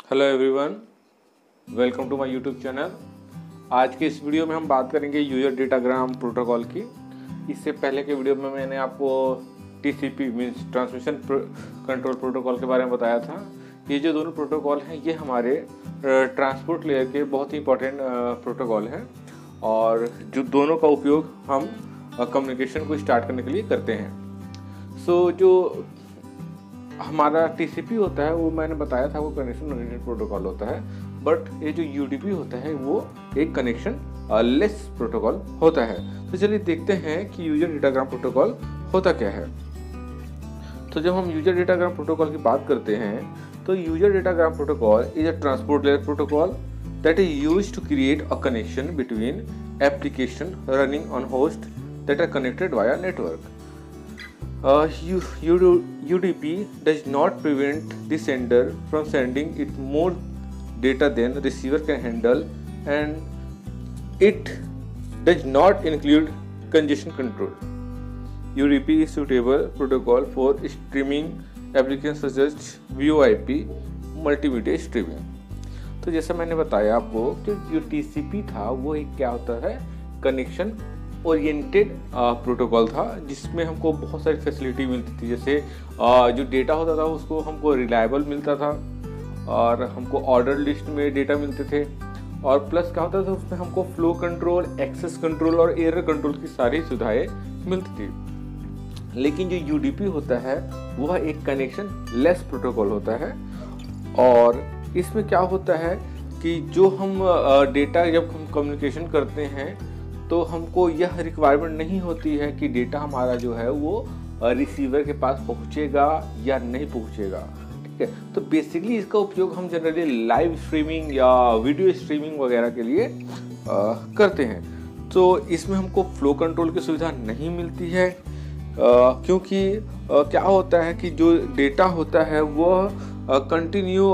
Hello everyone, welcome to my YouTube channel. आज के इस वीडियो में हम बात करेंगे यूजर डेटाग्राम प्रोटोकॉल की। इससे पहले के वीडियो में मैंने आपको TCP means transmission control protocol के बारे में बताया था। ये जो दोनों प्रोटोकॉल हैं ये हमारे ट्रांसपोर्ट लेयर के बहुत ही इंपॉर्टेंट प्रोटोकॉल हैं और जो दोनों का उपयोग हम कम्युनिकेशन को स्टार्ट करने के लिए करते हैं। जो हमारा टीसीपी होता है वो मैंने बताया था वो कनेक्शन ओरिएंटेड प्रोटोकॉल होता है, बट ये जो यूडीपी होता है वो एक कनेक्शन लेस प्रोटोकॉल होता है। तो चलिए देखते हैं कि यूजर डेटाग्राम प्रोटोकॉल होता क्या है। तो जब हम यूजर डेटाग्राम प्रोटोकॉल की बात करते हैं तो user datagram protocol is a transport layer protocol that is used to create a connection between application running on host that are connected via network. UDP does not prevent the sender from sending it more data than the receiver can handle, and it does not include congestion control. UDP is suitable protocol for streaming applications such as VoIP multimedia streaming. तो जैसा मैंने बताया आपको कि जो TCP था वो एक क्या होता है, कनेक्शन ओरिएंटेड प्रोटोकॉल था जिसमें हमको बहुत सारी फैसिलिटी मिलती थी। जैसे जो डेटा होता था उसको हमको रिलायबल मिलता था और हमको ऑर्डर लिस्ट में डेटा मिलते थे, और प्लस क्या होता था उसमें हमको फ्लो कंट्रोल, एक्सेस कंट्रोल और एरर कंट्रोल की सारी सुविधाएं मिलती थी। लेकिन जो यूडीपी होता है वह एक कनेक्शन लेस प्रोटोकॉल होता है और इसमें क्या होता है कि जो हम डेटा जब हम कम्युनिकेशन करते हैं तो हमको यह रिक्वायरमेंट नहीं होती है कि डेटा हमारा जो है वो रिसीवर के पास पहुंचेगा या नहीं पहुंचेगा। ठीक है, तो बेसिकली इसका उपयोग हम जनरली लाइव स्ट्रीमिंग या वीडियो स्ट्रीमिंग वगैरह के लिए करते हैं। तो इसमें हमको फ्लो कंट्रोल की सुविधा नहीं मिलती है क्योंकि क्या होता है कि जो डेटा होता है वह कंटिन्यू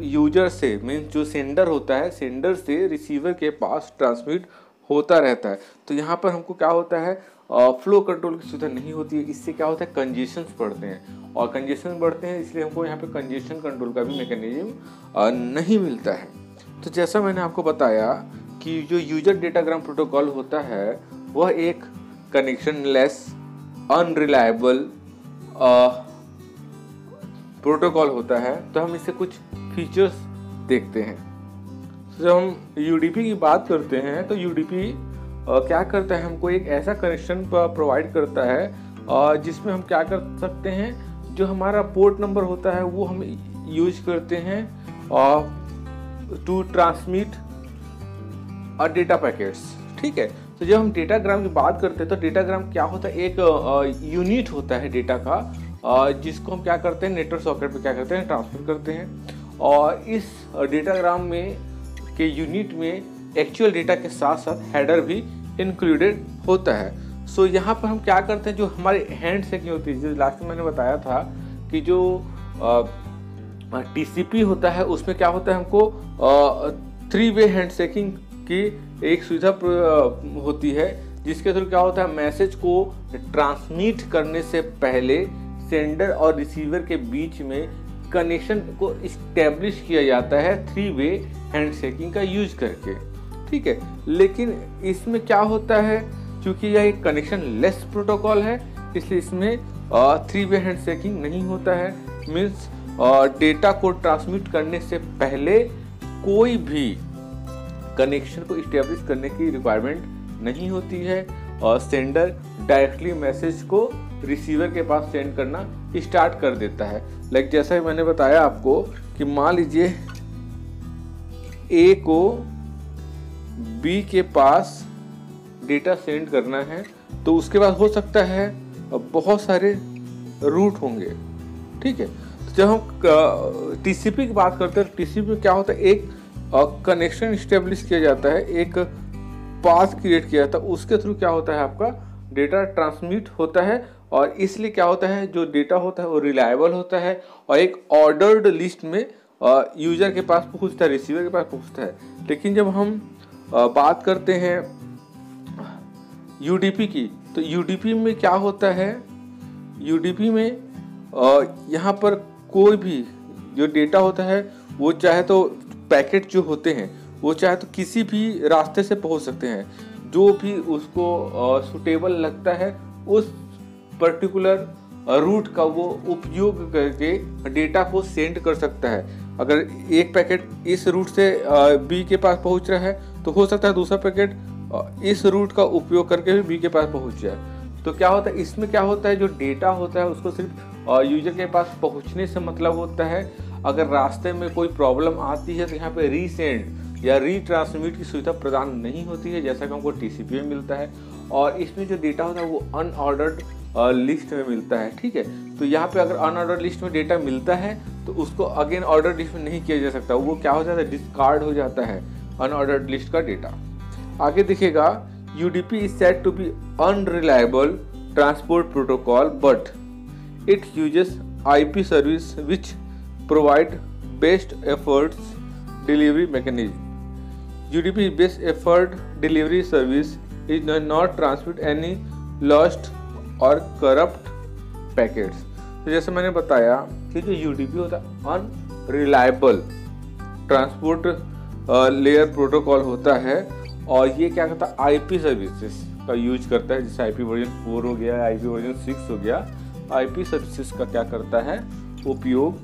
यूजर से मीन्स जो सेंडर होता है सेंडर से रिसीवर के पास ट्रांसमिट होता रहता है। तो यहाँ पर हमको क्या होता है, फ्लो कंट्रोल की सुविधा नहीं होती है। इससे क्या होता है, कंजेशन बढ़ते हैं और कंजेशन बढ़ते हैं इसलिए हमको यहाँ पे कंजेशन कंट्रोल का भी मैकेनिज्म नहीं मिलता है। तो जैसा मैंने आपको बताया कि जो यूजर डेटाग्राम प्रोटोकॉल होता है वह एक कनेक्शन लेस अनरिलायबल प्रोटोकॉल होता है। तो हम इससे कुछ फीचर्स देखते हैं। जब हम यूडीपी की बात करते हैं तो यूडीपी क्या करता है, हमको एक ऐसा कनेक्शन प्रोवाइड करता है जिसमें हम क्या कर सकते हैं, जो हमारा पोर्ट नंबर होता है वो हम यूज करते हैं टू ट्रांसमिट डेटा पैकेट्स। ठीक है, तो जब हम डेटाग्राम की बात करते हैं तो डेटाग्राम क्या होता है, एक यूनिट होता है डेटा का जिसको हम क्या करते हैं, नेटवर्क सॉकेट पे क्या करते हैं, ट्रांसफर करते हैं। और इस डेटाग्राम में के यूनिट में एक्चुअल डेटा के साथ साथ हेडर भी इंक्लूडेड होता है। सो यहाँ पर हम क्या करते हैं, जो हमारी हैंड शेकिंग होती है, जो लास्ट में मैंने बताया था कि जो टीसीपी होता है उसमें क्या होता है, हमको 3-वे हैंड शेकिंग की एक सुविधा होती है जिसके थ्रू क्या होता है, मैसेज को ट्रांसमिट करने से पहले सेंडर और रिसीवर के बीच में कनेक्शन को इस्टेब्लिश किया जाता है 3-वे हैंड शेकिंग का यूज करके। ठीक है, लेकिन इसमें क्या होता है, क्योंकि यह एक कनेक्शन लेस प्रोटोकॉल है इसलिए इसमें 3-वे हैंड शेकिंग नहीं होता है। मीन्स डेटा को ट्रांसमिट करने से पहले कोई भी कनेक्शन को इस्टेब्लिश करने की रिक्वायरमेंट नहीं होती है और सेंडर डायरेक्टली मैसेज को रिसीवर के पास सेंड करना स्टार्ट कर देता है। लाइक जैसा ही मैंने बताया आपको कि मान लीजिए ए को बी के पास डेटा सेंड करना है तो उसके बाद हो सकता है बहुत सारे रूट होंगे। ठीक है, तो जब हम टीसीपी की बात करते हैं टीसीपी में क्या होता है, एक कनेक्शन इस्टेब्लिश किया जाता है, एक पाथ क्रिएट किया जाता है, उसके थ्रू क्या होता है, आपका डेटा ट्रांसमिट होता है और इसलिए क्या होता है, जो डेटा होता है वो रिलायबल होता है और एक ऑर्डर्ड लिस्ट में यूजर के पास पहुंचता है, रिसीवर के पास पहुंचता है। लेकिन जब हम बात करते हैं यूडीपी की तो यूडीपी में क्या होता है, यूडीपी में यहाँ पर कोई भी जो डेटा होता है वो चाहे तो पैकेट जो होते हैं वो चाहे तो किसी भी रास्ते से पहुंच सकते हैं, जो भी उसको सुटेबल लगता है उस पर्टिकुलर रूट का वो उपयोग करके डेटा को सेंड कर सकता है। अगर एक पैकेट इस रूट से बी के पास पहुंच रहा है तो हो सकता है दूसरा पैकेट इस रूट का उपयोग करके भी बी के पास पहुंच जाए। तो क्या होता है इसमें, क्या होता है जो डेटा होता है उसको सिर्फ यूजर के पास पहुंचने से मतलब होता है। अगर रास्ते में कोई प्रॉब्लम आती है तो यहाँ पे रीसेंड या रीट्रांसमिट की सुविधा प्रदान नहीं होती है, जैसा कि हमको टीसीपी में मिलता है। और इसमें जो डेटा होता है वो अनऑर्डर्ड लिस्ट में मिलता है, ठीक है। तो यहाँ पे अगर अनऑर्डर्ड लिस्ट में डेटा मिलता है तो उसको अगेन ऑर्डर लिस्ट में नहीं किया जा सकता, वो क्या हो जाता है, डिस्कार्ड हो जाता है अनऑर्डर्ड लिस्ट का डेटा। आगे दिखेगा UDP is said to be unreliable transport protocol, but it uses IP service which provide best efforts delivery mechanism. UDP best effort delivery service is not transmit any lost or corrupt packets. तो जैसे मैंने बताया कि जो UDP होता है unreliable transport layer protocol होता है, और ये क्या करता है IP सर्विसेज का यूज करता है, जैसे IP वर्जन 4 हो गया, IP वर्जन 6 हो गया, IP सर्विसेज का क्या करता है उपयोग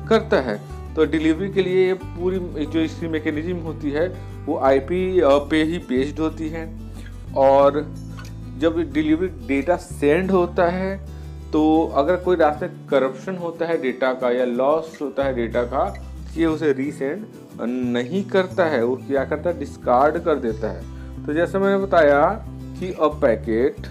करता है। तो डिलीवरी के लिए ये पूरी जो इसकी मैकेनिज्म होती है वो IP पे ही बेस्ड होती है। और जब डिलीवरी डेटा सेंड होता है तो अगर कोई रास्ते करप्शन होता है डेटा का या लॉस होता है डेटा का, ये उसे रीसेंड नहीं करता है, वो क्या करता है डिस्कार्ड कर देता है। तो जैसे मैंने बताया कि a packet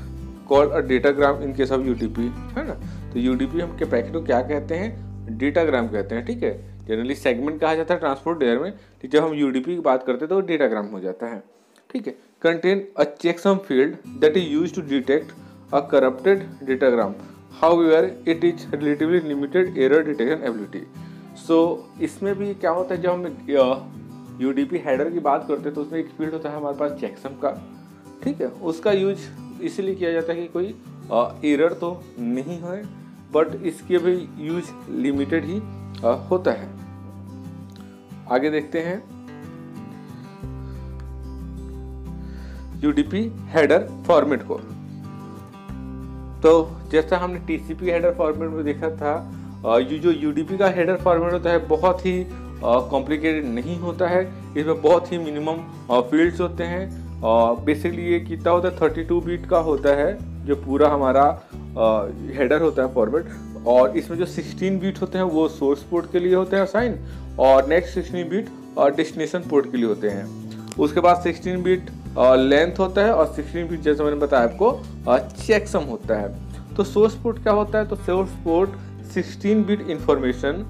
called a datagram in case of UDP, है ना। तो UDP हम के पैकेट को क्या कहते हैं, डेटाग्राम कहते हैं, ठीक है। जनरली सेगमेंट कहा जाता है ट्रांसपोर्ट लेयर में, ठीक। जब हम UDP की बात करते हैं तो डेटाग्राम हो जाता है, ठीक है। Contain a checksum field that is used to detect a corrupted datagram, however it is relatively limited error detection ability. So इसमें भी क्या होता है, जब हम UDP हेडर की बात करते हैं तो उसमें एक फील्ड होता है हमारे पास चेकसम का, ठीक है। उसका यूज इसलिए किया जाता है कि कोई एरर तो नहीं है, बट इसके भी यूज लिमिटेड ही होता है। आगे देखते हैं UDP हेडर फॉर्मेट को। तो जैसा हमने TCP हेडर फॉर्मेट में देखा था, ये जो UDP का हेडर फॉर्मेट होता है बहुत ही कॉम्प्लिकेटेड नहीं होता है, इसमें बहुत ही मिनिमम फील्ड्स होते हैं। बेसिकली ये कितना होता है 32 बिट का होता है जो पूरा हमारा हेडर होता है फॉर्मेट, और इसमें जो 16 बिट होते हैं वो सोर्स पोर्ट के लिए होते हैं असाइन, और नेक्स्ट 16 बिट डेस्टिनेशन पोर्ट के लिए होते हैं। उसके बाद 16 बिट लेंथ होता है, और 16 बिट जैसे मैंने बताया आपको चेकसम होता है। तो सोर्स पोर्ट क्या होता है, तो source port 16 bit information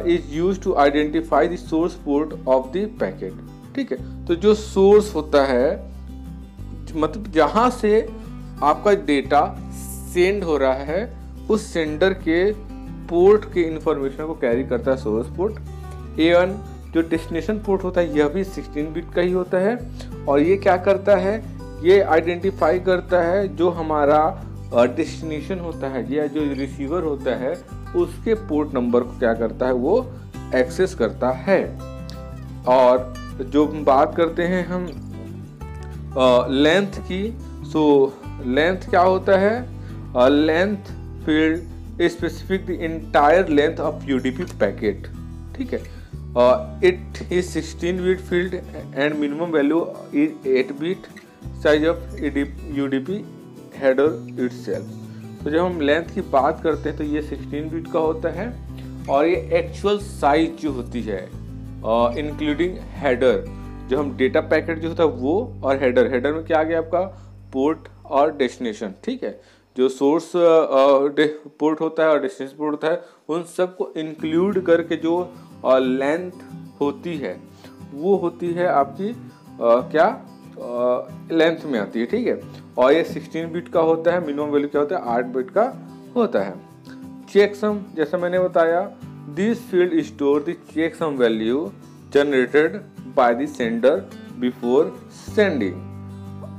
is used to identify the source port of the packet, ठीक है। तो जो सोर्स होता है मतलब जहां से आपका डेटा सेंड हो रहा है उस सेंडर के पोर्ट के इंफॉर्मेशन को कैरी करता है सोर्स पोर्ट। एवन जो डेस्टिनेशन पोर्ट होता है यह भी 16 बिट का ही होता है, और ये क्या करता है, ये आइडेंटिफाई करता है जो हमारा डेस्टिनेशन होता है या जो रिसीवर होता है उसके पोर्ट नंबर को क्या करता है वो एक्सेस करता है। और जो बात करते हैं हम लेंथ की, सो लेंथ क्या होता है, length field specific the entire length of UDP packet, ठीक है। It is 16 bit field and minimum value is 8 bit size of UDP header itself. तो जब हम लेंथ की बात करते हैं तो ये 16 बिट का होता है, और ये एक्चुअल साइज जो होती है इंक्लूडिंग हेडर, जो हम डेटा पैकेट जो होता है वो, और हेडर, हेडर में क्या आ गया आपका पोर्ट और डेस्टिनेशन, ठीक है। जो सोर्स पोर्ट होता है और डेस्टिनेशन पोर्ट होता है उन सबको इंक्लूड करके जो लेंथ होती है वो होती है आपकी क्या लेंथ में आती है, ठीक है। और ये 16 बिट का होता है, मिनिमम वैल्यू क्या होता है 8 बिट का होता है। चेकसम जैसा मैंने बताया, this field store the checksum value generated by the sender before sending.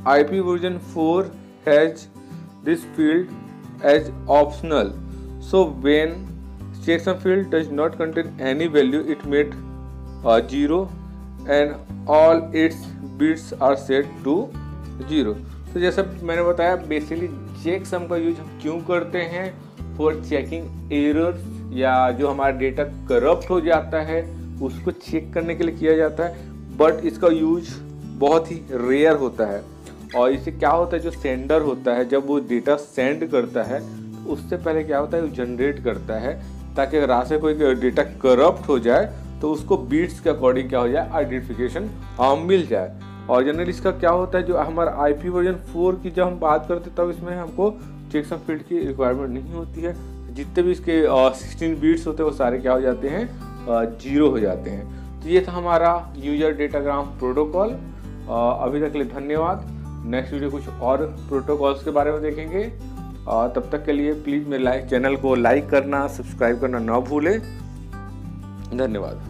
IP version 4 has this field as optional, so when checksum field does not contain any value, it made 0 and all its bits are set to 0। तो जैसा मैंने बताया basically checksum का use हम क्यों करते हैं, for checking errors या जो हमारा डेटा करप्ट हो जाता है उसको चेक करने के लिए किया जाता है। बट इसका यूज बहुत ही रेयर होता है। और इससे क्या होता है, जो सेंडर होता है जब वो डेटा सेंड करता है तो उससे पहले क्या होता है वो जनरेट करता है, ताकि अगर रात से कोई डेटा करप्ट हो जाए तो उसको बीट्स के अकॉर्डिंग क्या हो जाए आइडेंटिफिकेशन मिल जाए। और जनरली इसका क्या होता है, जो हमारा IP वर्जन 4 की जब हम बात करते हैं तब इसमें हमको चेकसम फील्ड की रिक्वायरमेंट नहीं होती है। जितने भी इसके 16 बीट्स होते हैं वो सारे क्या हो जाते हैं 0 हो जाते हैं। तो ये था हमारा यूजर डेटाग्राम प्रोटोकॉल। अभी तक के लिए धन्यवाद। नेक्स्ट वीडियो कुछ और प्रोटोकॉल्स के बारे में देखेंगे। तब तक के लिए प्लीज़ मेरे चैनल को लाइक करना, सब्सक्राइब करना ना भूलें। धन्यवाद।